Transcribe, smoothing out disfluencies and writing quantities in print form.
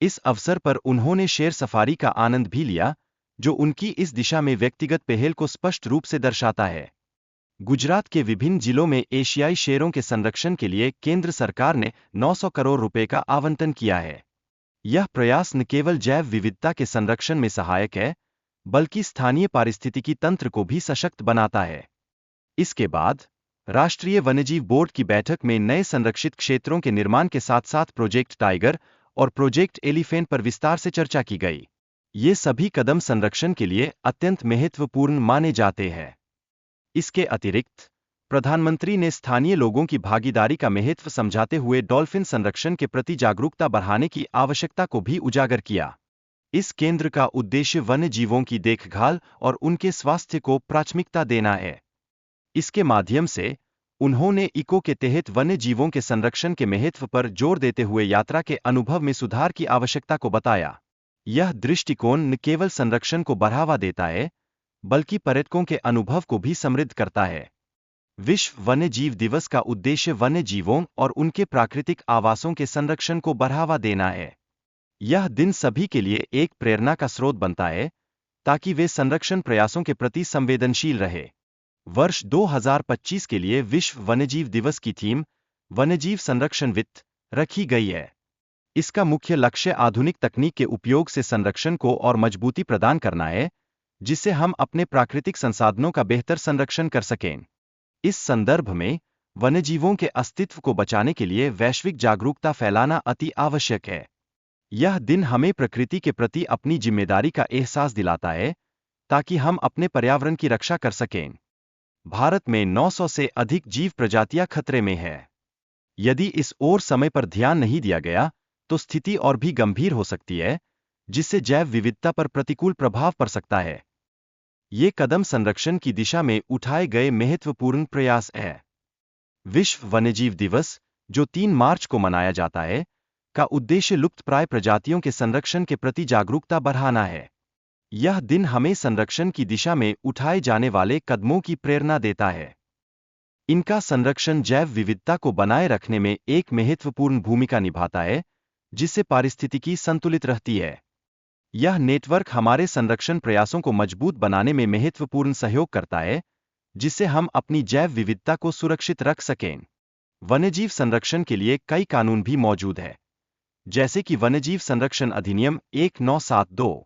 इस अवसर पर उन्होंने शेर सफारी का आनंद भी लिया, जो उनकी इस दिशा में व्यक्तिगत पहल को स्पष्ट रूप से दर्शाता है। गुजरात के विभिन्न जिलों में एशियाई शेरों के संरक्षण के लिए केंद्र सरकार ने 900 करोड़ रुपए का आवंटन किया है। यह प्रयास न केवल जैव विविधता के संरक्षण में सहायक है, बल्कि स्थानीय पारिस्थितिकी तंत्र को भी सशक्त बनाता है। इसके बाद राष्ट्रीय वन्यजीव बोर्ड की बैठक में नए संरक्षित क्षेत्रों के निर्माण के साथ साथ प्रोजेक्ट टाइगर और प्रोजेक्ट एलिफेंट पर विस्तार से चर्चा की गई। ये सभी कदम संरक्षण के लिए अत्यंत महत्वपूर्ण माने जाते हैं। इसके अतिरिक्त प्रधानमंत्री ने स्थानीय लोगों की भागीदारी का महत्व समझाते हुए डॉल्फिन संरक्षण के प्रति जागरूकता बढ़ाने की आवश्यकता को भी उजागर किया। इस केंद्र का उद्देश्य वन्य जीवों की देखभाल और उनके स्वास्थ्य को प्राथमिकता देना है। इसके माध्यम से उन्होंने इको के तहत वन्य जीवों के संरक्षण के महत्व पर जोर देते हुए यात्रा के अनुभव में सुधार की आवश्यकता को बताया। यह दृष्टिकोण न केवल संरक्षण को बढ़ावा देता है, बल्कि पर्यटकों के अनुभव को भी समृद्ध करता है। विश्व वन्य जीव दिवस का उद्देश्य वन्य जीवों और उनके प्राकृतिक आवासों के संरक्षण को बढ़ावा देना है। यह दिन सभी के लिए एक प्रेरणा का स्रोत बनता है, ताकि वे संरक्षण प्रयासों के प्रति संवेदनशील रहे। वर्ष 2025 के लिए विश्व वन्यजीव दिवस की थीम वन्यजीव संरक्षण वित्त रखी गई है। इसका मुख्य लक्ष्य आधुनिक तकनीक के उपयोग से संरक्षण को और मजबूती प्रदान करना है, जिससे हम अपने प्राकृतिक संसाधनों का बेहतर संरक्षण कर सकें। इस संदर्भ में वन्यजीवों के अस्तित्व को बचाने के लिए वैश्विक जागरूकता फैलाना अति आवश्यक है। यह दिन हमें प्रकृति के प्रति अपनी जिम्मेदारी का एहसास दिलाता है, ताकि हम अपने पर्यावरण की रक्षा कर सकें। भारत में 900 से अधिक जीव प्रजातियां खतरे में है। यदि इस ओर समय पर ध्यान नहीं दिया गया, तो स्थिति और भी गंभीर हो सकती है, जिससे जैव विविधता पर प्रतिकूल प्रभाव पड़ सकता है। ये कदम संरक्षण की दिशा में उठाए गए महत्वपूर्ण प्रयास है। विश्व वन्यजीव दिवस, जो 3 मार्च को मनाया जाता है, का उद्देश्य लुप्तप्राय प्रजातियों के संरक्षण के प्रति जागरूकता बढ़ाना है। यह दिन हमें संरक्षण की दिशा में उठाए जाने वाले कदमों की प्रेरणा देता है। इनका संरक्षण जैव विविधता को बनाए रखने में एक महत्वपूर्ण भूमिका निभाता है, जिससे पारिस्थितिकी संतुलित रहती है। यह नेटवर्क हमारे संरक्षण प्रयासों को मजबूत बनाने में महत्वपूर्ण सहयोग करता है, जिससे हम अपनी जैव विविधता को सुरक्षित रख सकें। वन्यजीव संरक्षण के लिए कई कानून भी मौजूद हैं, जैसे कि वन्यजीव संरक्षण अधिनियम 1972,